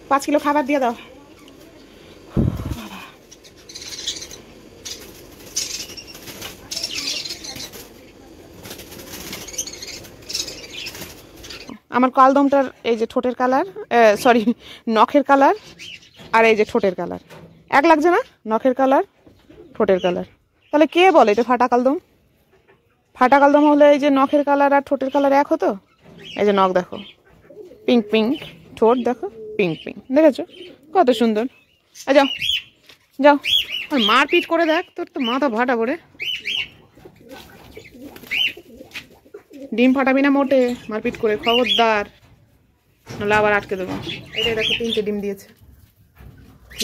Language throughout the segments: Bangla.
5 কিলো খাবার দিয়ে দাও। আমার কালদমটার এই যে ঠোঁটের কালার, সরি নখের কালার, আর এই যে ঠোঁটের কালার এক লাগছে না? নখের কালার, ঠোঁটের কালার। তাহলে কে বলে এটা ফাটা কালদম? ফাটা কালদম হলে এই যে নখের কালার আর ঠোঁটের কালার এক হতো। এই যে নখ দেখো পিঙ্ক পিঙ্ক, ঠোঁট দেখো পিঙ্ক পিঙ্ক, দেখেছো কত সুন্দর। যাও যাও, আর মারপিট করে দেখ, তোর তো মাথা ফাটা করে। ডিম ফাটাবি না মোটে মারপিট করে, খবরদার, নাহলে আবার আটকে দেবো। এটাই দেখো 3টে ডিম দিয়েছে,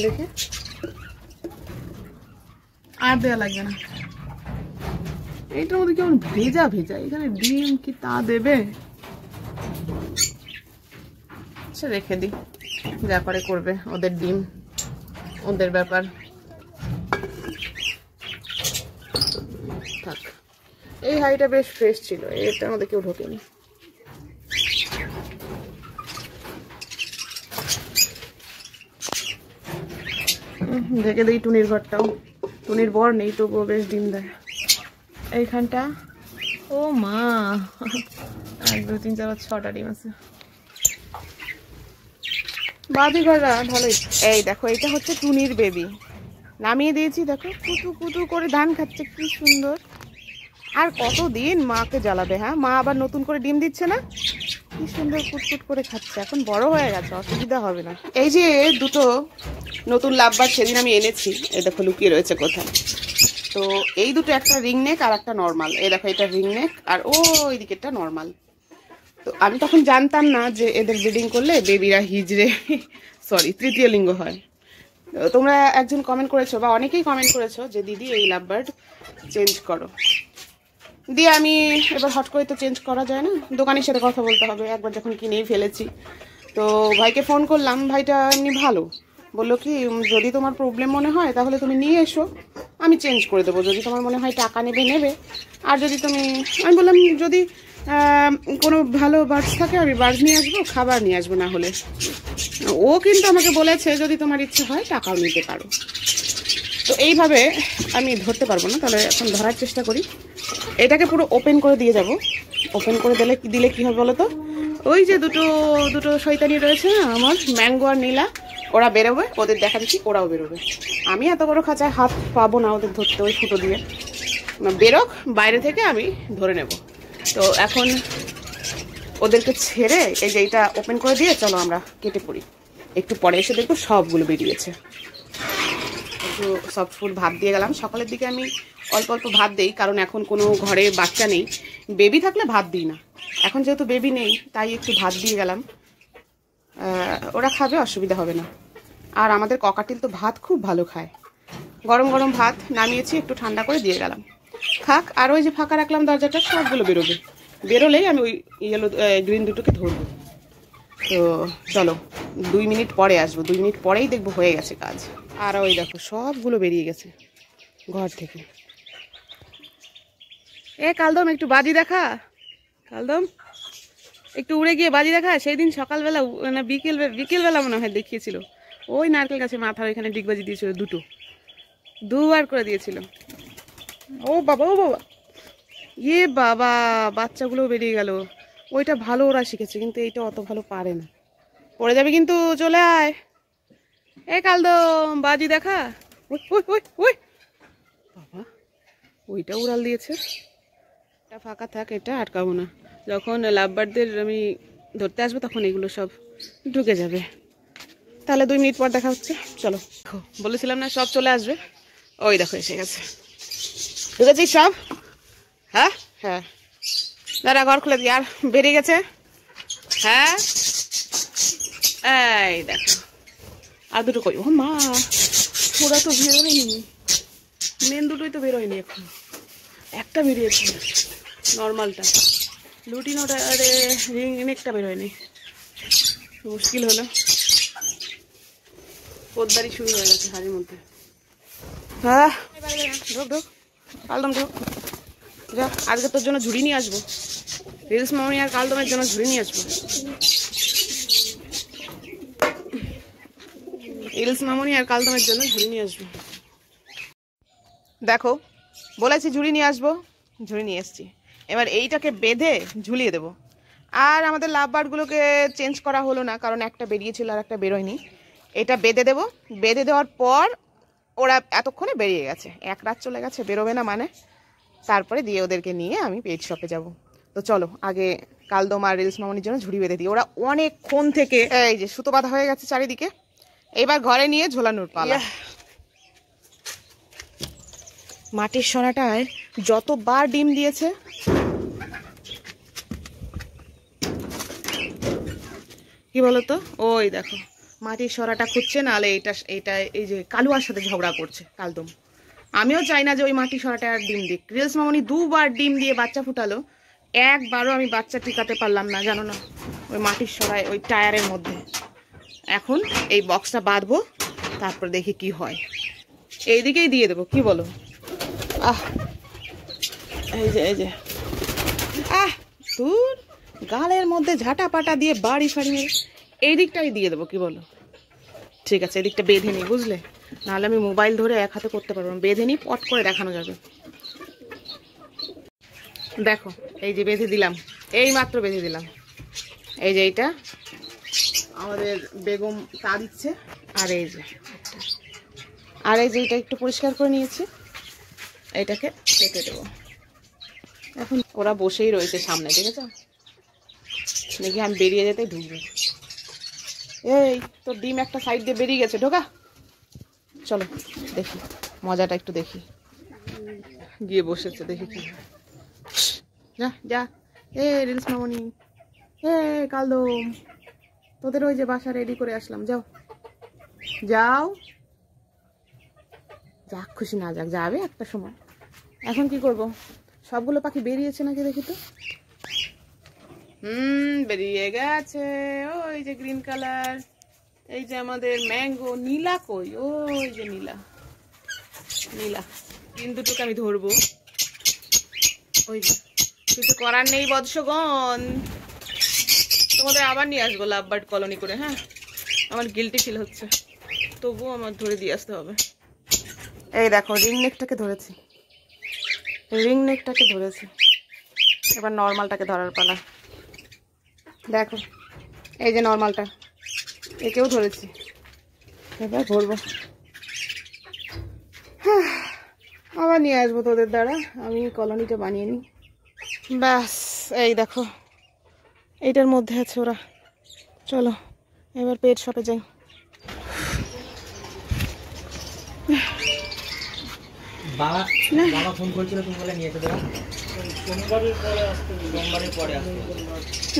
দেখে আর দেওয়া লাগবে না। এইটার মধ্যে কেমন ভেজা ভেজা, এখানে ডিম কি তা দেবে? সে রেখে দিই, যা করে করবে, ওদের ডিম ওদের ব্যাপার, থাক। এই হাঁড়িটা বেশ ফ্রেশ ছিল, এটার মধ্যে কেউ ঢোকেনি। ঢেকে দিই টুনির ঘরটাও, টুনির বর নেই তবুও বেশ ডিম দেয়। এইখানটা ও মা 1 2 3 4 5 6টা ডিম আছে। বাদি ঘরটা ভালোই। এই দেখো এইটা হচ্ছে টুনির বেবি, নামিয়ে দিয়েছি, দেখো কুতু কুতু করে ধান খাচ্ছে, কি সুন্দর। আর কতদিন মাকে জ্বালাবে? হ্যাঁ, মা আবার নতুন করে ডিম দিচ্ছে না, কি সুন্দর কুটকুট করে খাচ্ছে, এখন বড় হয়ে গেছে, অসুবিধা হবে না। এই যে দুটো নতুন লাভবার সেদিন আমি এনেছি, এই দেখো লুকিয়ে রয়েছে কোথায়। তো এই দুটো, একটা রিং নেক আর একটা নর্মাল। এই দেখো এটা রিং নেক আর ওই দিকেরটা নর্মাল। তো আমি তখন জানতাম না যে এদের ব্রিডিং করলে বেবিরা হিজড়ে সরি তৃতীয় লিঙ্গ হয়। তোমরা একজন কমেন্ট করেছো, বা অনেকেই কমেন্ট করেছো যে দিদি এই লাভবার্ড চেঞ্জ করো। দিয়ে আমি এবার হট করে তো চেঞ্জ করা যায় না, দোকানের সাথে কথা বলতে হবে, একবার যখন কিনেই ফেলেছি। তো ভাইকে ফোন করলাম, ভাইটা এমনি ভালো, বললো কি যদি তোমার প্রবলেম মনে হয় তাহলে তুমি নিয়ে এসো, আমি চেঞ্জ করে দেবো, যদি তোমার মনে হয় টাকা নেবে নেবে, আর যদি তুমি, আমি বললাম যদি কোনো ভালো বার্ডস থাকে আমি বার্ডস নিয়ে আসবো, খাবার নিয়ে আসবো, না হলে। ও কিন্তু আমাকে বলেছে যদি তোমার ইচ্ছে হয় টাকাও নিতে পারো। তো এইভাবে আমি ধরতে পারবো না, তাহলে এখন ধরার চেষ্টা করি। এটাকে পুরো ওপেন করে দিয়ে যাব, ওপেন করে দিলে কি হবে বলো তো? ওই যে দুটো শয়তানি রয়েছে না আমার, ম্যাঙ্গো আর নীলা, ওরা বেরোবে, ওদের দেখা দেখি ওরাও বেরোবে। আমি এত বড় খাঁচায় হাত পাবো না ওদের ধরতে, ওই ফুটো দিয়ে বেরোক বাইরে থেকে আমি ধরে নেব। তো এখন ওদেরকে ছেড়ে এই যে এইটা ওপেন করে দিয়ে চলো আমরা কেটে পড়ি। একটু পরে এসে দেখবো সবগুলো বেরিয়েছে। একটু সফট ফুড ভাত দিয়ে গেলাম, সকালের দিকে আমি অল্প অল্প ভাত দিই, কারণ এখন কোনো ঘরে বাচ্চা নেই, বেবি থাকলে ভাত দিই না, এখন যেহেতু বেবি নেই তাই একটু ভাত দিয়ে গেলাম, ওরা খাবে, অসুবিধা হবে না। আর আমাদের ককাটিল তো ভাত খুব ভালো খায়, গরম গরম ভাত নামিয়েছি, একটু ঠান্ডা করে দিয়ে গেলাম, খাক। আর ওই যে ফাঁকা রাখলাম দরজাটা, সবগুলো বেরোবে, বেরোলেই আমি ওই ইয়েলো গ্রিন দুটোকে ধরবো। তো চলো 2 মিনিট পরে আসবো, 2 মিনিট পরেই দেখবো হয়ে গেছে কাজ। আর ওই দেখো সবগুলো বেরিয়ে গেছে ঘর থেকে। কালদম একটু বাজি দেখা, কালদম একটু উড়ে গিয়ে বাজি দেখা। সেই দিন সকালবেলা মানে বিকেলবেলা মনে হয় দেখিয়েছিল, ওই নারকেল গাছে মাথার ওইখানে ডিগবাজি দিয়েছিল, দুবার করে দিয়েছিল। ও বাবা ও বাবা, বাবা, বাচ্চাগুলো বেরিয়ে গেল। ওইটা ভালো ওরা শিখেছে, কিন্তু এইটা অত ভালো পারে না, পড়ে যাবে কিন্তু, চলে আয়। কালদম বাজি দেখা। ওই বাবা, ওইটা উড়াল দিয়েছে। এটা ফাঁকা থাক, এটা আটকাবো না, যখন লাভবার্ডদের আমি ধরতে আসবো তখন এগুলো সব ঢুকে যাবে। তাহলে 2 মিনিট পর দেখা হচ্ছে, চলো। বলেছিলাম না সব চলে আসবে, ওই দেখো এসে গেছে, ঢুকেছি সব। হ্যাঁ হ্যাঁ, দাঁড়া ঘর খুলে দিই। আর বেরিয়ে গেছে, হ্যাঁ এই দেখো, আর দুটো কই, ও মা, ওরা তো বেরোয়নি, মেন দুটোই তো বেরোয়নি, এখন একটা বেরিয়েছে নর্মালটা, লুটিনোটা আরে রিং নেকটা বেরোয়নি, মুশকিল হলো। পোদ্দারি শুরু হয়ে গেছে হাড়ির মধ্যে। হ্যাঁ ঢোক ঢোক, কালদম ঢোক, যা আজকে তোর জন্য ঝুড়ি নিয়ে আসবো, রিলস মামনি আর কালদমের জন্য ঝুড়ি নিয়ে আসবো। ইলস মামনি আর কালদমের জন্য ঝুড়ি নিয়ে আসবো। দেখো বলেছি ঝুড়ি নিয়ে আসবো, ঝুড়ি নিয়ে এসছি। এবার এইটাকে বেঁধে ঝুলিয়ে দেবো। আর আমাদের লাভ বার্ডগুলোকে চেঞ্জ করা হলো না, কারণ একটা বেরিয়েছিল আর একটা বেরোয়নি। এটা বেঁধে দেবো, বেঁধে দেওয়ার পর ওরা এতক্ষণে বেরিয়ে গেছে, এক রাত চলে গেছে, বেরোবে না মানে। তারপরে দিয়ে ওদেরকে নিয়ে আমি পেট শপে যাব। তো চলো আগে কালদম আর রিলস মামনির জন্য ঝুড়ি বেঁধে দিই। ওরা অনেকক্ষণ থেকে এই যে সুতো বাঁধা হয়ে গেছে চারিদিকে, এবার ঘরে নিয়ে ঝোলানোর পালা। মাটির সরাটায় যতবার ডিম দিয়েছে, কি বলতো, ওই দেখো মাটির সরাটা খুঁজছে, নাহলে এইটা এই যে কালুয়ার সাথে ঝগড়া করছে কালদম। আমিও চাই না যে ওই মাটির সরাটা আর ডিম দিক। রিলস মামনি দুবার ডিম দিয়ে বাচ্চা ফুটালো, একবারও আমি বাচ্চা টিকাতে পারলাম না, জানো না, ওই মাটির সরায় ওই টায়ারের মধ্যে। এখন এই বক্সটা বাঁধবো, তারপর দেখি কি হয়। এইদিকেই দিয়ে দেবো, কি বলো? এই যে তোর গালের মধ্যে ঝাঁটা পাটা দিয়ে বাড়ি ফাড়িয়ে এই দিকটাই দিয়ে দেবো, কি বলো? ঠিক আছে, এদিকটা বেঁধে নিই, বুঝলে, নাহলে আমি মোবাইল ধরে এক হাতে করতে পারবো না। বেঁধে নিই, পট করে দেখানো যাবে। দেখো এই যে বেঁধে দিলাম, এই মাত্র বেঁধে দিলাম। এই যে এইটা আমাদের বেগম তা দিচ্ছে, আর এই যে এটা একটু পরিষ্কার করে নিয়েছি, এটাকে কেটে দেবো। এখন ওরা বসেই রয়েছে সামনে, দেখেছ? দেখি আমি বেরিয়ে যেতে ঢুকবে। এই তোর ডিম একটা সাইড দিয়ে বেরিয়ে গেছে, ঢোকা। চলো দেখি মজাটা, একটু দেখি। গিয়ে বসেছে, দেখি কি যা যা। এ রিলস মামনি, এ কালদম, তোদের ওই যে বাসা রেডি করে আসলাম, যাও যাও। যাক খুশি না যাক, যাবে একটা সময়। এখন কি করব? সবগুলো পাখি বেরিয়েছে নাকি দেখি তো। বেরিয়ে গেছে। ওই যে গ্রিন কালার, এই যে আমাদের ম্যাঙ্গো। নীলা কই? ওই যে নীলা, ডিম দুটোকে আমি ধরবো। ওই যে, কিছু করার নেই বৎসগণ, তোমাদের আবার নিয়ে আসবো লাভ বার্ড কলোনি করে। হ্যাঁ, আমার গিল্টি ফিল হচ্ছে, তবুও আমার ধরে দিয়ে আসতে হবে। এই দেখো রিং নেকটাকে ধরেছি, এবার নর্মালটাকে ধরার পালা। দেখো এই যে নর্মালটা, একেও ধরেছি, এবার ধরবো। আবার নিয়ে আসবো তোদের দ্বারা, আমি কলোনিটা বানিয়ে নিই। ব্যাস এই দেখো এইটার মধ্যে আছে ওরা। চলো এবার পেট শপে যাই।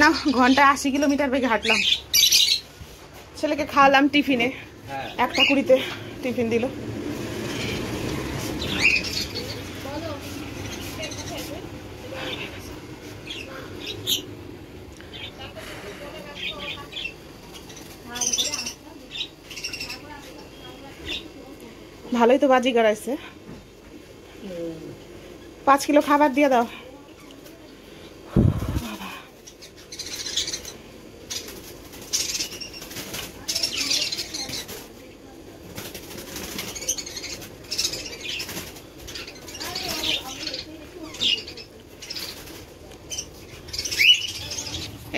না, ঘন্টা 80 কিলোমিটার বেগে হাঁটলাম। ছেলেকে খাওয়ালাম টিফিনে, 1:20 টিফিন দিল। ভালোই তো বাজি গড়াইছে। 5 কিলো খাবার দিয়ে দাও।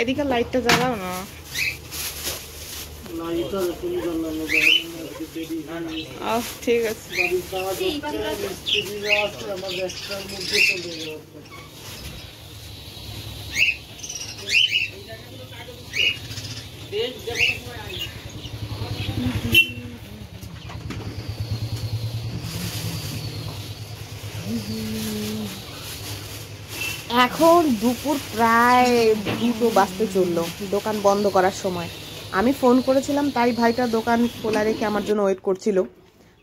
এদিকে লাইটটা জ্বালাও না। ঠিক আছে। এখন দুপুর প্রায় 2টো বাজতে চললো, দোকান বন্ধ করার সময়। আমি ফোন করেছিলাম, তাই ভাইটা দোকান খোলা রেখে আমার জন্য ওয়েট করছিল।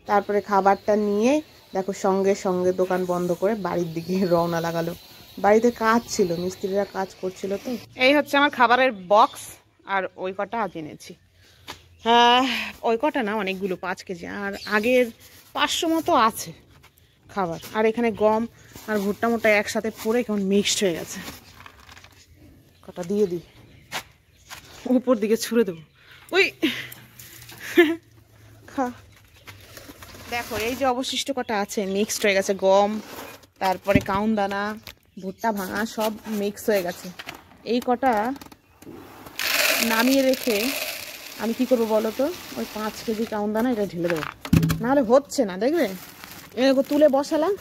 তারপরে খাবারটা নিয়ে দেখো সঙ্গে সঙ্গে দোকান বন্ধ করে বাড়ির দিকে রওনা লাগালো। বাড়িতে কাজ ছিল, মিস্ত্রিরা কাজ করছিল। তো এই হচ্ছে আমার খাবারের বক্স, আর ওই কটা আজ এনেছি। হ্যাঁ, ওই কটা না, অনেকগুলো, 5 কেজি। আর আগের 500 মতো আছে খাবার। আর এখানে গম আর ভুট্টা মোটা একসাথে পরে কেমন মিক্সড হয়ে গেছে। কটা দিয়ে দিই, উপর দিকে ছুঁড়ে দেবো। ওই খা। দেখো এই যে অবশিষ্ট কটা আছে মিক্সড হয়ে গেছে, গম তারপরে কাউন দানা ভুট্টা ভাঙা সব মিক্স হয়ে গেছে। এই কটা নামিয়ে রেখে আমি কি করবো বলো তো, ওই 5 কেজি কাউন দানা এটা ঢেলে দেবো, নাহলে হচ্ছে না। দেখবে এরকম তুলে বসালাম,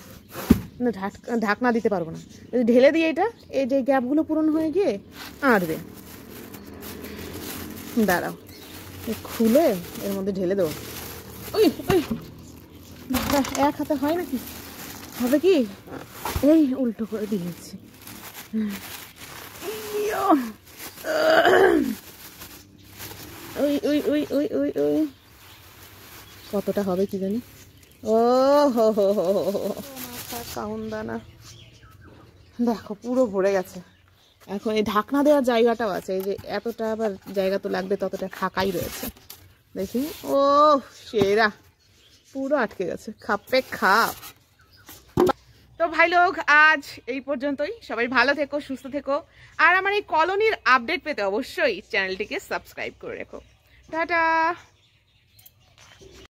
না ঢাকনা দিতে পারবো না, যদি ঢেলে দিই এটা এই যে গ্যাপগুলো পূরণ হয়ে গিয়ে আঁটবে। দাঁড়াও খুলে এর মধ্যে ঢেলে দেবো। ওই ওই এক হাতে হয় নাকি, হবে কি, এই উল্টো করে দিয়েছি। ওই ওই ওই ওই ওই ওই কতটা হবে কি জানি। ও হো হো হো কাউন দানা দেখো পুরো ভরে গেছে। এখন এই ঢাকনা দেওয়ার জায়গাটাও আছে, এই যে এতটা আবার জায়গা তো লাগবে, ততটা ফাঁকাই রয়েছে দেখি। ও সেরা, পুরো আটকে গেছে, খাপে খাপ। তো ভাই লোক আজ এই পর্যন্তই, সবাই ভালো থেকো সুস্থ থেকো, আর আমার এই কলোনির আপডেট পেতে অবশ্যই চ্যানেলটিকে সাবস্ক্রাইব করে রেখো। টাটা।